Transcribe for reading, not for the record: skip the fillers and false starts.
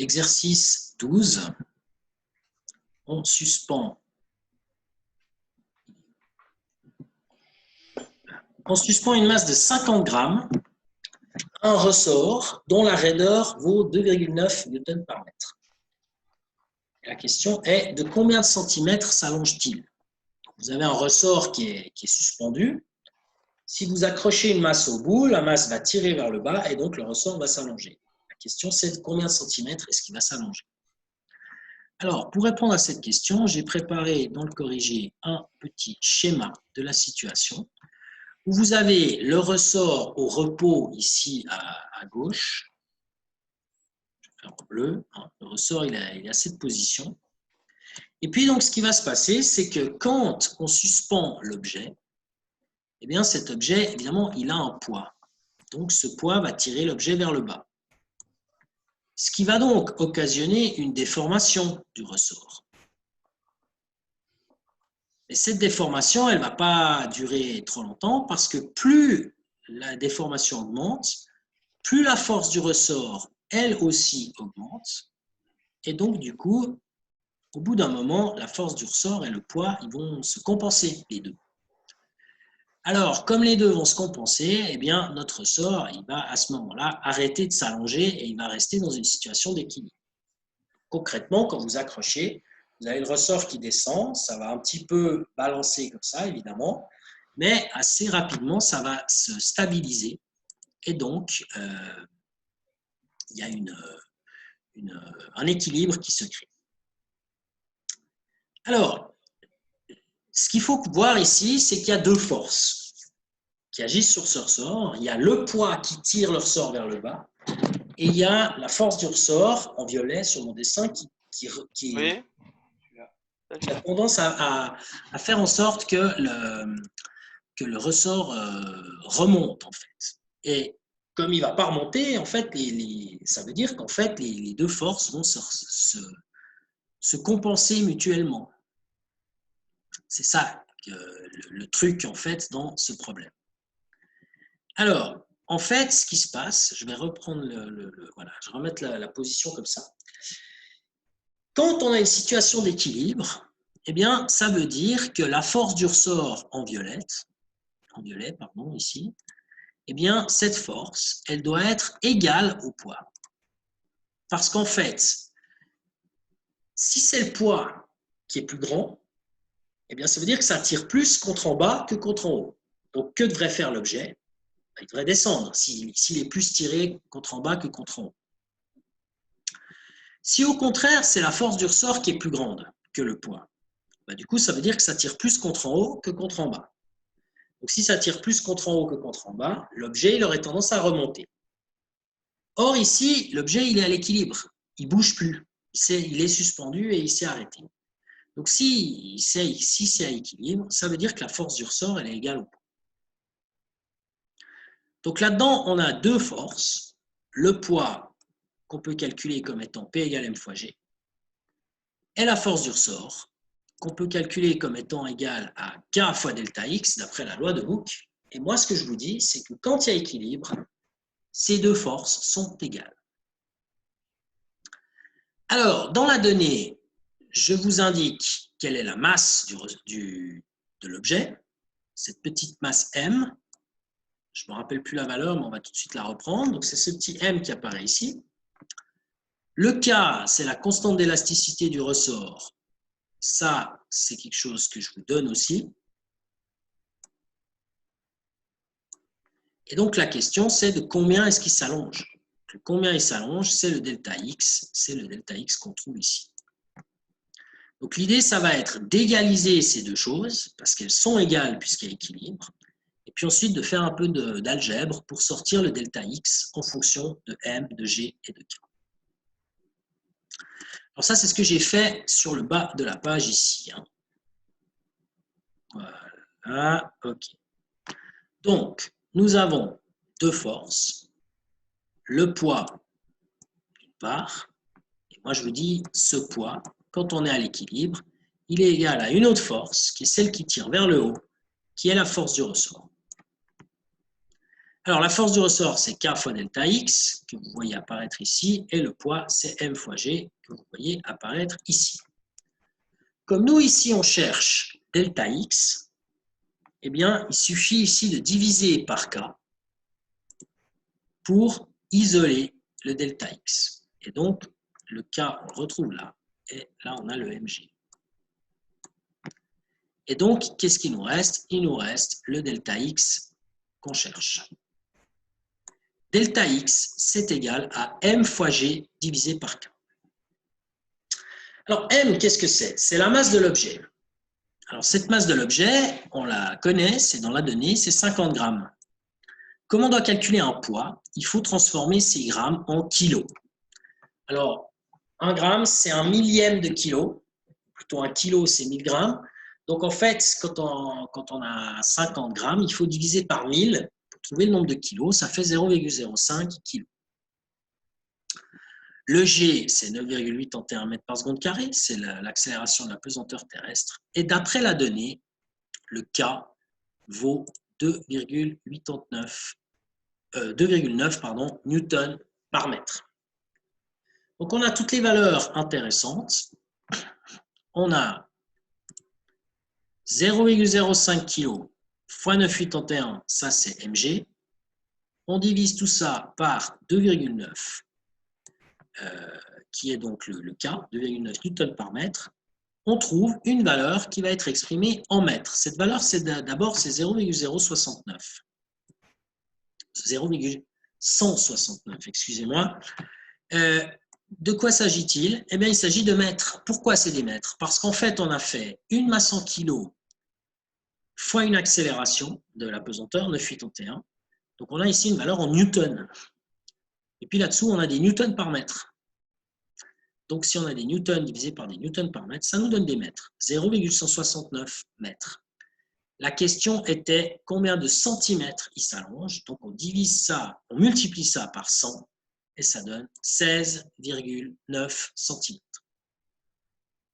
Exercice 12. On suspend une masse de 50 grammes à un ressort dont la raideur vaut 2,9 newtons par mètre. La question est de combien de centimètres s'allonge-t-il? Vous avez un ressort qui est suspendu. Si vous accrochez une masse au bout, la masse va tirer vers le bas et donc le ressort va s'allonger. La question, c'est de combien de centimètres est-ce qu'il va s'allonger? Alors, pour répondre à cette question, j'ai préparé dans le corrigé un petit schéma de la situation où vous avez le ressort au repos ici à gauche. Je vais faire en bleu. Le ressort, il est à cette position. Et puis, donc, ce qui va se passer, c'est que quand on suspend l'objet, eh bien, cet objet, évidemment, il a un poids. Donc, ce poids va tirer l'objet vers le bas. Ce qui va donc occasionner une déformation du ressort. Mais cette déformation, elle ne va pas durer trop longtemps parce que plus la déformation augmente, plus la force du ressort, elle aussi, augmente. Et donc, du coup, au bout d'un moment, la force du ressort et le poids, ils vont se compenser, les deux. Alors, comme les deux vont se compenser, eh bien, notre ressort, il va à ce moment-là arrêter de s'allonger et il va rester dans une situation d'équilibre. Concrètement, quand vous accrochez, vous avez le ressort qui descend, ça va un petit peu balancer comme ça, évidemment, mais assez rapidement, ça va se stabiliser. Et donc, il y a un équilibre qui se crée. Alors, ce qu'il faut voir ici, c'est qu'il y a deux forces qui agissent sur ce ressort. Il y a le poids qui tire le ressort vers le bas et il y a la force du ressort, en violet sur mon dessin, qui a tendance à faire en sorte que le ressort remonte, en fait. Et comme il ne va pas remonter, en fait, ça veut dire qu'en fait, les deux forces vont se compenser mutuellement. C'est ça le truc, en fait, dans ce problème. Alors, en fait, ce qui se passe, je vais reprendre voilà, je vais remettre la position comme ça. Quand on a une situation d'équilibre, eh bien, ça veut dire que la force du ressort en violet, pardon, ici, eh bien, cette force, elle doit être égale au poids. Parce qu'en fait, si c'est le poids qui est plus grand, eh bien, ça veut dire que ça tire plus contre en bas que contre en haut. Donc, que devrait faire l'objet? Il devrait descendre s'il est plus tiré contre en bas que contre en haut. Si au contraire, c'est la force du ressort qui est plus grande que le poids, du coup, ça veut dire que ça tire plus contre en haut que contre en bas. Donc, si ça tire plus contre en haut que contre en bas, l'objet, il aurait tendance à remonter. Or, ici, l'objet, il est à l'équilibre. Il ne bouge plus. Il est suspendu et il s'est arrêté. Donc, si c'est à équilibre, ça veut dire que la force du ressort, elle est égale au poids. Donc, là-dedans, on a deux forces. Le poids, qu'on peut calculer comme étant P égale M fois G, et la force du ressort, qu'on peut calculer comme étant égale à K fois delta X, d'après la loi de Hooke. Et moi, ce que je vous dis, c'est que quand il y a équilibre, ces deux forces sont égales. Alors, dans la donnée, je vous indique quelle est la masse de l'objet, cette petite masse M. Je ne me rappelle plus la valeur, mais on va tout de suite la reprendre. Donc, c'est ce petit M qui apparaît ici. Le K, c'est la constante d'élasticité du ressort. Ça, c'est quelque chose que je vous donne aussi. Et donc, la question, c'est de combien est-ce qu'il s'allonge. Combien il s'allonge, c'est le delta X qu'on trouve ici. Donc, l'idée, ça va être d'égaliser ces deux choses, parce qu'elles sont égales puisqu'il y a équilibre, et puis ensuite de faire un peu d'algèbre pour sortir le delta X en fonction de M, de G et de K. Alors ça, c'est ce que j'ai fait sur le bas de la page ici. Voilà, OK. Donc, nous avons deux forces. Le poids, d'une part, et moi je vous dis, ce poids, quand on est à l'équilibre, il est égal à une autre force, qui est celle qui tire vers le haut, qui est la force du ressort. Alors, la force du ressort, c'est K fois delta X, que vous voyez apparaître ici, et le poids, c'est M fois G, que vous voyez apparaître ici. Comme nous, ici, on cherche delta X, eh bien, il suffit ici de diviser par K pour isoler le delta X. Et donc, le K, on le retrouve là, et là, on a le mg. Et donc, qu'est-ce qu'il nous reste? Il nous reste le delta X qu'on cherche. Delta X, c'est égal à M fois G divisé par K. Alors, M, qu'est-ce que c'est? C'est la masse de l'objet. Alors, cette masse de l'objet, on la connaît, c'est dans la donnée, c'est 50 grammes. Comme on doit calculer un poids, il faut transformer ces grammes en kilos. Alors, 1 gramme, c'est 1 millième de kilo. Plutôt 1 kilo, c'est 1000 grammes. Donc, en fait, quand on a 50 grammes, il faut diviser par 1000 pour trouver le nombre de kilos. Ça fait 0,05 kg. Le G, c'est 9,81 mètres par seconde carré. C'est l'accélération de la pesanteur terrestre. Et d'après la donnée, le K vaut 2,9 newtons par mètre. Donc, on a toutes les valeurs intéressantes. On a 0,05 kg fois 9,81, ça c'est mg. On divise tout ça par 2,9, qui est donc le K, 2,9 newtons par mètre. On trouve une valeur qui va être exprimée en mètres. Cette valeur, d'abord, c'est 0,069. 0,169, excusez-moi. De quoi s'agit-il? Eh bien, il s'agit de mètres. Pourquoi c'est des mètres? Parce qu'en fait, on a fait une masse en kilos fois une accélération de la pesanteur, 9,81. Donc, on a ici une valeur en newtons. Et puis là-dessous, on a des newtons par mètre. Donc, si on a des newtons divisés par des newtons par mètre, ça nous donne des mètres. 0,169 mètres. La question était combien de centimètres il s'allonge. Donc, on divise ça, on multiplie ça par 100 et ça donne 16,9 centimètres.